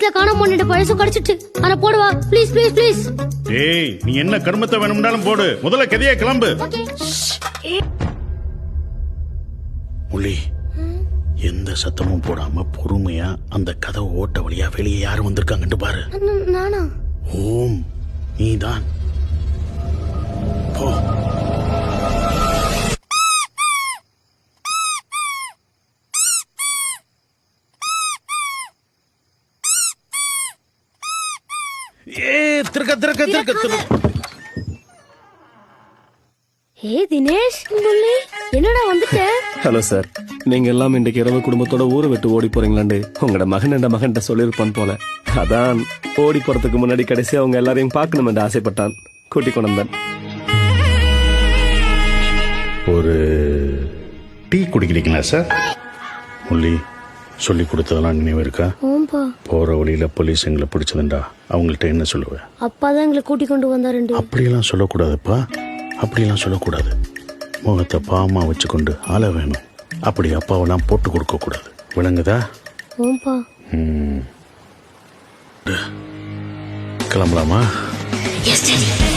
வயசுல காணாம பண்ணிட்ட பழசு கிடைச்சிட்டு ஆனா போடுவா ப்ளீஸ் ப்ளீஸ் ப்ளீஸ். ஏய் நீ என்ன கருமத்தை வேணும்னாலும் போடு, முதல்ல கதையா கிளம்பு. முள்ளி எந்த சத்தமும் போடாம பொறுமையா அந்த கதவு ஓட்ட வழியா வெளியே யாரும் வந்திருக்காங்கன்னு பாரு. நானா? ஓம் நீதான். போ. ஏ தினேஷ், என்னடா வந்துட்ட? ஹலோ சார், நீங்க எல்லாம் இன்றைக்கு இரவு குடும்பத்தோட ஊரை விட்டு ஓடி போறீங்களாண்டு உங்களோட மகன்கிட்ட சொல்லியிருப்பான் போல. அதான் ஓடி போறதுக்கு முன்னாடி கடைசி அவங்க எல்லாரையும் பார்க்கணும் என்று ஆசைப்பட்டான். கூட்டி கொண்டான். ஒரு டீ குடிக்கிறீங்களா சார்? முள்ளி சொல்லி கொடுத்ததெல்லாம் நினைவு இருக்கா? போற வழியில போலீஸ் எங்களை பிடிச்சதுண்டா அவங்கள்ட்ட என்ன சொல்லுவேன்? அப்பாதான் எங்களை கூட்டி கொண்டு வந்தாருண்டு. அப்படியெல்லாம் சொல்லக்கூடாதுப்பா, அப்படியெல்லாம் சொல்லக்கூடாது. முகத்தை பாமா வச்சுக்கொண்டு ஆள வேணும். அப்படி அப்பாவெல்லாம் போட்டு கொடுக்க கூடாது, விளங்குதா? ஓம்பா. கிளம்பலாமா? Yes daddy.